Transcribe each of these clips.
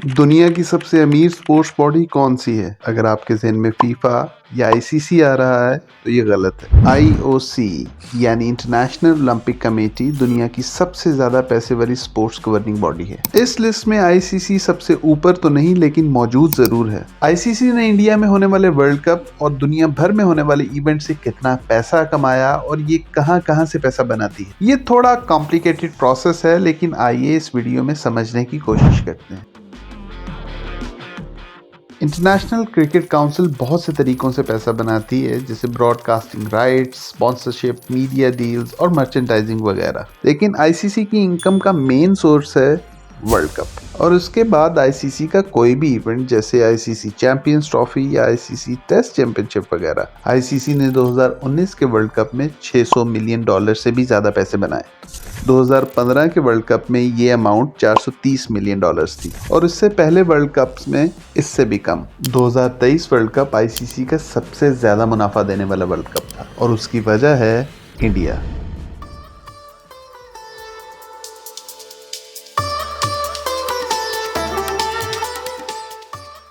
दुनिया की सबसे अमीर स्पोर्ट्स बॉडी कौन सी है? अगर आपके ज़हन में फीफा या आईसीसी आ रहा है तो ये गलत है। आईओसी यानी इंटरनेशनल ओलंपिक कमेटी दुनिया की सबसे ज़्यादा पैसे वाली स्पोर्ट्स गवर्निंग बॉडी है। इस लिस्ट में आईसीसी सबसे ऊपर तो नहीं लेकिन मौजूद ज़रूर है। आईसीसी ने इंडिया में होने वाले वर्ल्ड कप और दुनिया भर में होने वाले इवेंट से कितना पैसा कमाया और ये कहां कहां से पैसा बनाती है, ये थोड़ा कॉम्प्लिकेटेड प्रोसेस है, लेकिन आइए इस वीडियो में समझने की कोशिश करते हैं। इंटरनेशनल क्रिकेट काउंसिल बहुत से तरीकों से पैसा बनाती है, जैसे broadcasting rights, sponsorship, media deals और मर्चेंडाइजिंग वगैरह। लेकिन आईसीसी की इनकम का मेन सोर्स है वर्ल्ड कप, और उसके बाद आईसीसी का कोई भी इवेंट जैसे आईसीसी चैंपियंस ट्रॉफी या आईसीसी टेस्ट चैंपियनशिप वगैरह। आईसीसी ने 2019 के वर्ल्ड कप में $600 मिलियन से भी ज़्यादा पैसे बनाए। 2015 के वर्ल्ड कप में ये अमाउंट $430 मिलियन थी और इससे पहले वर्ल्ड कप्स में इससे भी कम। 2023 वर्ल्ड कप आईसीसी का सबसे ज़्यादा मुनाफा देने वाला वर्ल्ड कप था और उसकी वजह है इंडिया।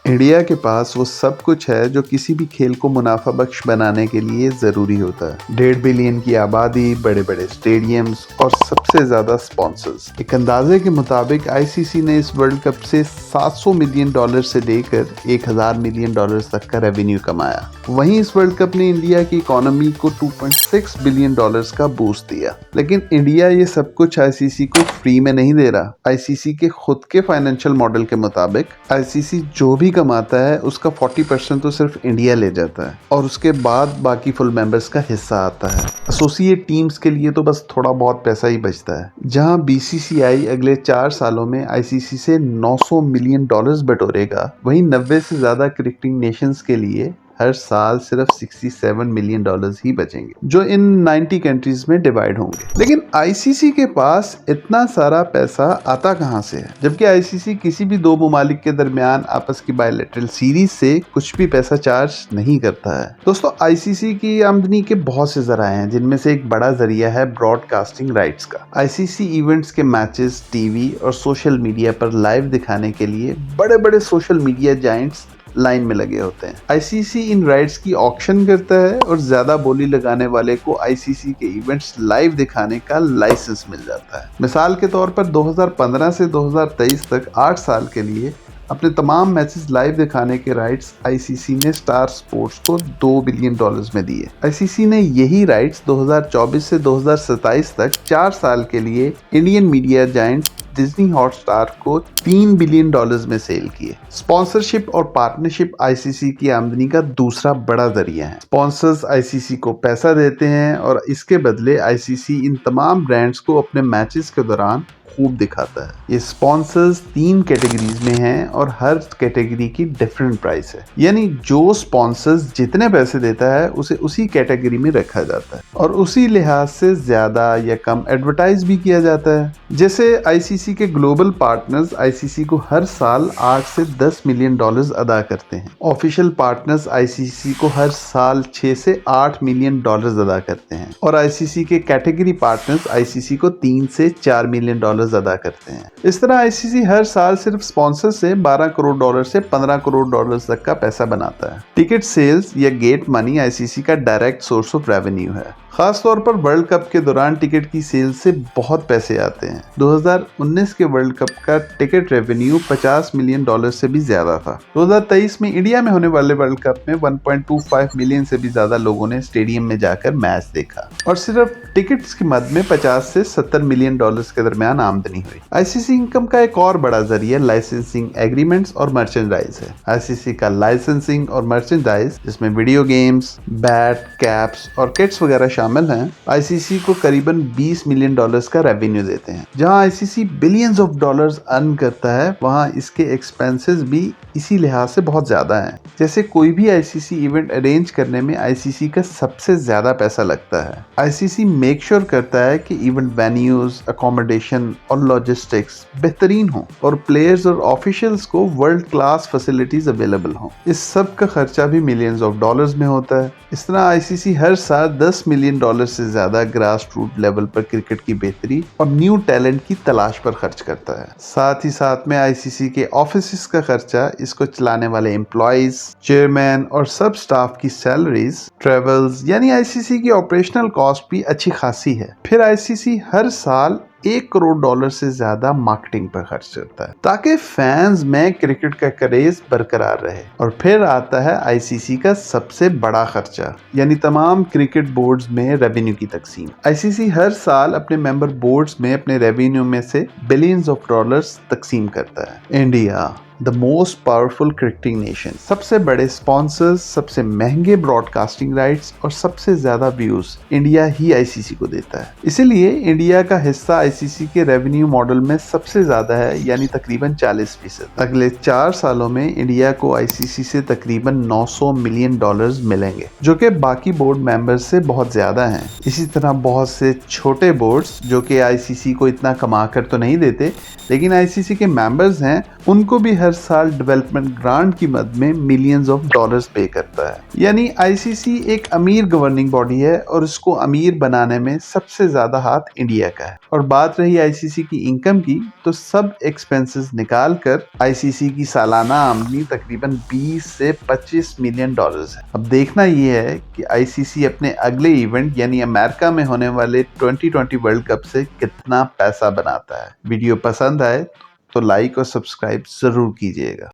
इंडिया के पास वो सब कुछ है जो किसी भी खेल को मुनाफा बख्श बनाने के लिए ज़रूरी होता है। 1.5 बिलियन की आबादी, बड़े बड़े स्टेडियम्स और सबसे ज़्यादा स्पॉन्सर्स। एक अंदाजे के मुताबिक आईसीसी ने इस वर्ल्ड कप से $700 मिलियन से लेकर $1000 मिलियन तक का रेवेन्यू कमाया। वहीं इस वर्ल्ड कप ने इंडिया की इकोनॉमी को $2.6 बिलियन का बूस्ट दिया। लेकिन इंडिया ये सब कुछ आईसीसी को फ्री में नहीं दे रहा। आईसीसी के खुद के फाइनेंशियल मॉडल के मुताबिक आईसीसी जो भी कमाता है उसका 40% तो सिर्फ इंडिया ले जाता है और उसके बाद बाकी फुल मेंबर्स का हिस्सा आता है। एसोसिएट टीम्स के लिए तो बस थोड़ा बहुत पैसा ही बचता है। जहां बीसीसीआई अगले 4 सालों में आईसीसी से $900 मिलियन बटोरेगा, वहीं 90 से ज्यादा क्रिकेटिंग नेशंस के लिए हर साल सिर्फ $67 मिलियन ही बचेंगे, जो इन 90 कंट्रीज में डिवाइड होंगे। लेकिन आईसीसी के पास इतना सारा पैसा आता कहां से है, जबकि आईसीसी किसी भी दो ममालिक के दरमियान आपस की बायलैटरल सीरीज से कुछ भी पैसा चार्ज नहीं करता है। दोस्तों, आईसीसी की आमदनी के बहुत से जराए हैं, जिनमें से एक बड़ा जरिया है ब्रॉडकास्टिंग राइट्स का। आईसीसी इवेंट्स के मैचेस टीवी और सोशल मीडिया पर लाइव दिखाने के लिए बड़े बड़े सोशल मीडिया जायंट्स लाइन में लगे होते हैं। आईसीसी इन राइट्स की ऑक्शन करता है और ज्यादा बोली लगाने वाले को आईसीसी के इवेंट्स लाइव दिखाने का लाइसेंस मिल जाता है। मिसाल के तौर पर 2015 से 2023 तक 8 साल के लिए अपने तमाम मैचेस लाइव दिखाने के राइट्स आईसीसी ने स्टार स्पोर्ट्स को $2 बिलियन में दिए। आईसीसी ने यही राइट्स 2024 से 2027 तक 4 साल के लिए Indian media giant Disney Hotstar को $3 बिलियन में सेल किए। स्पॉन्सरशिप और पार्टनरशिप आईसीसी की आमदनी का दूसरा बड़ा जरिया है। स्पॉन्सर्स आईसीसी को पैसा देते हैं और इसके बदले आईसीसी इन तमाम ब्रांड्स को अपने मैचेस के दौरान खूब दिखाता है। ये स्पॉन्सर्स 3 कैटेगरीज में हैं और हर कैटेगरी की डिफरेंट प्राइस है, यानी जो स्पॉन्सर्स जितने पैसे देता है उसे उसी कैटेगरी में रखा जाता है और उसी लिहाज से ज्यादा या कम एडवर्टाइज भी किया जाता है। जैसे आईसीसी के ग्लोबल पार्टनर्स आईसीसी को हर साल 8 से $10 मिलियन अदा करते हैं। ऑफिशियल पार्टनर्स आईसीसी को हर साल 6 से $8 मिलियन अदा करते हैं और आईसीसी के कैटेगरी पार्टनर्स आईसीसी को 3 से $4 मिलियन अदा करते हैं। इस तरह आईसीसी हर साल सिर्फ स्पॉन्सर से $12 करोड़ से $15 करोड़ तक का पैसा बनाता है। टिकट सेल्स या गेट मनी आईसीसी का डायरेक्ट सोर्स ऑफ रेवेन्यू है। खास तौर पर वर्ल्ड कप के दौरान टिकट की सेल से बहुत पैसे आते हैं। 2019 के वर्ल्ड कप का टिकट रेवेन्यू $50 मिलियन से भी ज्यादा था। 2023 में इंडिया में होने वाले वर्ल्ड कप में 1.25 मिलियन से भी ज्यादा लोगों ने स्टेडियम में जाकर मैच देखा और सिर्फ टिकट्स की मद में 50 से $70 मिलियन के दरमियान आमदनी हुई। आईसीसी इनकम का एक और बड़ा जरिया लाइसेंसिंग एग्रीमेंट्स और मर्चेंडाइज है। आईसीसी का लाइसेंसिंग और मर्चेंडाइज, जिसमें वीडियो गेम्स, बैट, कैप्स और किट्स वगैरह शामिल हैं, आईसीसी को करीबन $20 मिलियन का रेवेन्यू देते हैं। जहां ICC billions of dollars earn करता है, वहां इसके एक्सपेंसेस भी इसी लिहाज से बहुत ज्यादा हैं। जैसे कोई भी आईसीसी इवेंट अरेंज करने में आईसीसी का सबसे ज्यादा पैसा लगता है। आईसीसी मेक श्योर करता है कि इवेंट वेन्यूज, अकोमोडेशन और लॉजिस्टिक्स बेहतरीन हो और प्लेयर्स और ऑफिशियल्स को वर्ल्ड क्लास फैसिलिटीज अवेलेबल हो। इस सब का खर्चा भी मिलियंस ऑफ डॉलर्स में होता है। इस तरह आईसीसी हर साल $10 मिलियन से ज्यादा ग्रास रूट लेवल पर क्रिकेट की बेहतरी और न्यू टैलेंट की तलाश पर खर्च करता है। साथ ही साथ में आईसीसी के ऑफिस का खर्चा, इसको चलाने वाले एम्प्लॉइज, चेयरमैन और सब स्टाफ की सैलरीज, ट्रेवल्स, यानी आईसीसी की ऑपरेशनल कॉस्ट भी अच्छी खासी है। फिर आईसीसी हर साल $1 करोड़ से ज्यादा मार्केटिंग पर खर्च करता है ताकि फैंस में क्रिकेट का क्रेज बरकरार रहे। और फिर आता है आईसीसी का सबसे बड़ा खर्चा, यानी तमाम क्रिकेट बोर्ड्स में रेवेन्यू की तकसीम। आईसीसी हर साल अपने मेंबर बोर्ड्स में अपने रेवेन्यू में से बिलियंस ऑफ डॉलर्स तकसीम करता है। India, the most powerful cricketing nation, सबसे बड़े स्पॉन्सर्स, सबसे महंगे ब्रॉडकास्टिंग राइट्स और सबसे ज्यादा व्यूज इंडिया ही आईसीसी को देता है। इसीलिए इंडिया का हिस्सा आईसीसी के रेवेन्यू मॉडल में सबसे ज्यादा है, यानी तकरीबन 40%। अगले 4 सालों में इंडिया को आईसीसी से तकरीबन $900 मिलियन मिलेंगे, जो कि बाकी बोर्ड मेंबर्स से बहुत ज्यादा हैं। इसी तरह बहुत से छोटे बोर्ड्स जो कि आईसीसी को इतना कमा कर तो नहीं देते, लेकिन आईसीसी के मेंबर्स हैं, उनको भी हर साल डेवलपमेंट ग्रांट की मद में मिलियंस ऑफ डॉलर्स पे करता है। यानी आईसीसी एक अमीर गवर्निंग बॉडी है और इसको अमीर बनाने में सबसे ज्यादा हाथ इंडिया का है। और बात रही आईसीसी की इनकम की, तो सब एक्सपेंसेस निकाल कर आईसीसी की सालाना आमदनी तकरीबन 20 से 25 मिलियन डॉलर्स है। अब देखना यह है कि आईसीसी अपने अगले इवेंट यानी अमेरिका में होने वाले 2020 वर्ल्ड कप से कितना पैसा बनाता है। वीडियो पसंद आए तो लाइक और सब्सक्राइब जरूर कीजिएगा।